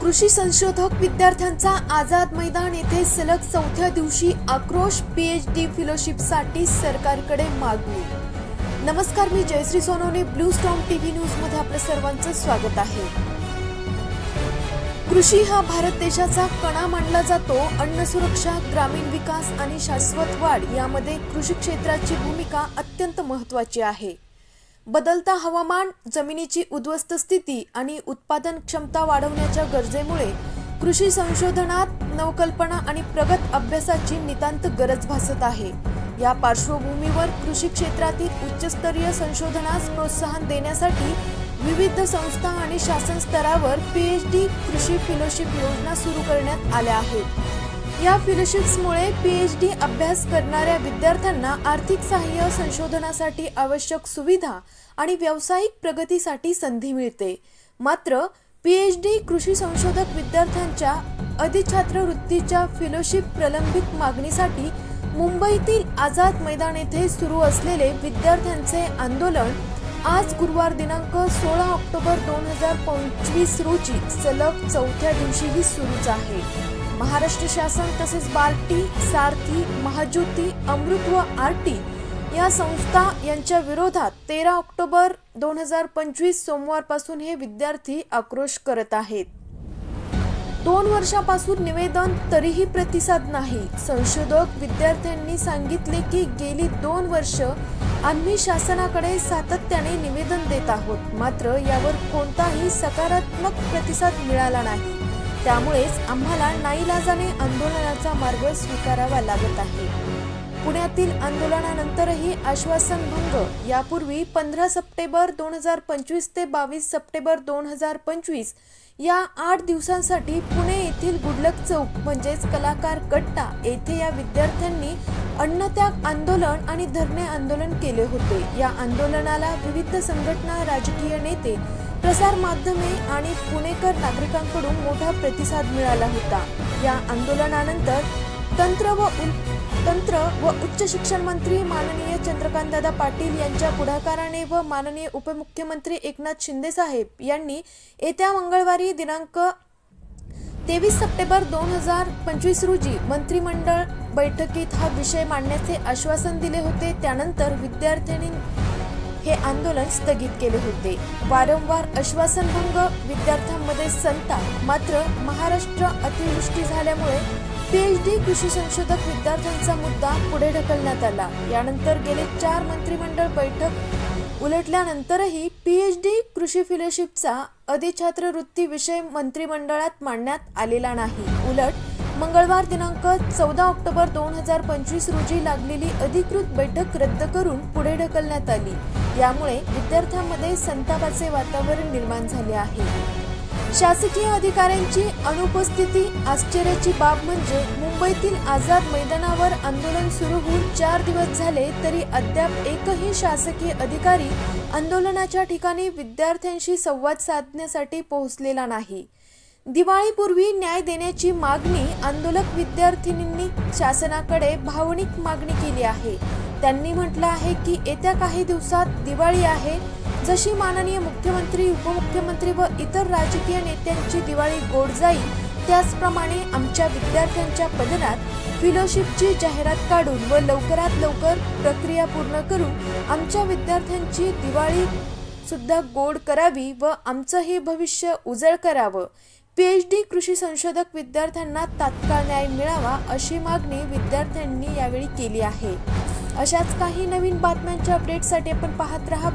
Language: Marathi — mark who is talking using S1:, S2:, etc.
S1: कृषी संशोधक विद्यार्थ्यांचा आझाद मैदान येथे सलग चौथ्या दिवशी आक्रोश पीएचडी फेलोशिपसाठी सरकारकडे मागणी। नमस्कार, मी Jayashree Sonawane, blue storm TV news मध्ये आपलं सर्वांचं स्वागत आहे। कृषी हा भारत देशाचा कणा मानला जातो। अन्न सुरक्षा, ग्रामीण विकास आणि शाश्वत वाढ यामध्ये कृषी क्षेत्राची भूमिका अत्यंत महत्त्वाची आहे। बदलता हवामान, जमिनीची उद्ध्वस्त स्थिती आणि उत्पादन क्षमता वाढवण्याच्या गरजेमुळे कृषी संशोधनात नवकल्पना आणि प्रगत अभ्यासाची नितांत गरज भासत आहे। या पार्श्वभूमीवर कृषी क्षेत्रातील उच्चस्तरीय संशोधनास प्रोत्साहन देण्यासाठी विविध संस्था आणि शासन स्तरावर पीएचडी कृषी फेलोशिप योजना सुरू करण्यात आल्या आहेत। या फेलोशिप्समुळे पीएचडी अभ्यास करणाऱ्या विद्यार्थ्यांना आर्थिक सहाय्य, संशोधनासाठी आवश्यक सुविधा आणि व्यावसायिक प्रगतीसाठी संधी मिळते। मात्र पीएचडी कृषी संशोधक विद्यार्थ्यांच्या अधिछात्रवृत्तीच्या फेलोशिप प्रलंबित मागणीसाठी मुंबईतील आझाद मैदान येथे सुरू असलेले विद्यार्थ्यांचे आंदोलन आज गुरुवार दिनांक 16 ऑक्टोबर 2025 रोजी सलग चौथ्या दिवशीही सुरूच आहे। महाराष्ट्र शासन तसेच बार्टी, सारथी, महाज्योती, अमृत व आरटी या संस्था यांच्या विरोधात 13 ऑक्टोबर 2025 सोमवारपासून हे विद्यार्थी आक्रोश करत आहेत। 2 वर्षापासून निवेदन तरीही प्रतिसाद नाही। संशोधक विद्यार्थ्यांनी सांगितले की गेली 2 वर्ष आम्ही शासनाकडे सातत्याने निवेदन देत आहोत, मात्र यावर कोणताही सकारात्मक प्रतिसाद मिळाला नाही। त्यामुळेच आम्हाला नाईलाजाने आंदोलनाचा मार्ग स्वीकारावा लागत आहे। पुण्यातील आंदोलनानंतरही आश्वासन भंग। यापूर्वी 15 सप्टेंबर 2025 ते 22 सप्टेंबर 2025 या 8 दिवसांसाठी पुणे येथील गुडलक चौक म्हणजेच कलाकार कट्टा येथे या विद्यार्थ्यांनी अन्नत्याग आंदोलन आणि धरणे आंदोलन केले होते। या आंदोलनाला विविध संघटना, राजकीय नेते, प्रसार माध्यमे आणि पुणेकर नागरिकांकडून मोठा प्रतिसाद मिळाला होता। या आंदोलनानंतर तंत्र व उच्च शिक्षण मंत्री माननीय चंद्रकांतदादा पाटील यांच्या पुढाकाराने व माननीय उपमुख्यमंत्री एकनाथ शिंदे साहेब यांनी येत्या मंगळवारी दिनांक 23 सप्टेंबर 2025 रोजी मंत्रिमंडळ बैठकीत हा विषय मांडण्याचे आश्वासन दिले होते। त्यानंतर विद्यार्थ्यांनी हे आंदोलन स्थगित केले होते। वारंवार आश्वासनभंग, विद्यार्थ्यांमध्ये संताप। मात्र महाराष्ट्र अतिवृष्टी झाल्यामुळे पीएचडी कृषी संशोधक विद्यार्थ्यांचा मुद्दा पुढे ढकलण्यात आला। यानंतर गेले 4 मंत्रिमंडळ बैठक उलटल्यानंतरही पीएचडी कृषी फेलोशिपचा अधिछात्रवृत्ती विषय मंत्रिमंडळात मांडण्यात आलेला नाही। उलट मंगळवार दिनांक 14 ऑक्टोबर 2025 रोजी लागलेली अधिकृत बैठक रद्द करून पुढे ढकलण्यात आली। यामुळे विद्यार्थ्यांमध्ये संतापाचे वातावरण निर्माण झाले आहे। शासकीय अधिकाऱ्यांची अनुपस्थिती। आश्चर्याची बाब म्हणजे मुंबईतील आझाद मैदानावर आंदोलन सुरू होऊन 4 दिवस झाले तरी अद्याप एकही शासकीय अधिकारी आंदोलनाच्या ठिकाणी विद्यार्थ्यांशी संवाद साधण्यासाठी पोहोचलेला नाही। दिवाळीपूर्वी न्याय देण्याची मागणी आंदोलक विद्यार्थिनींनी शासनाकडे भावनिक मागणी केली आहे। त्यांनी म्हटलं आहे की येत्या काही दिवसात दिवाळी आहे। जशी माननीय मुख्यमंत्री, उपमुख्यमंत्री व इतर राजकीय नेत्यांची दिवाळी गोड जाईल, त्याचप्रमाणे आमच्या विद्यार्थ्यांच्या पदरात फेलोशिपची जाहिरात काढून व लवकरात लवकर प्रक्रिया पूर्ण करून आमच्या विद्यार्थ्यांची दिवाळी सुद्धा गोड करावी व आमचंही भविष्य उजळ करावं। पीएचडी कृषी संशोधक विद्यार्थ्यांना तात्काळ न्याय मिळावा अशी मागणी विद्यार्थ्यांनी यावेळी केली आहे। अशाच काही नवीन बातम्यांच्या अपडेटसाठी आपण पाहत रहा।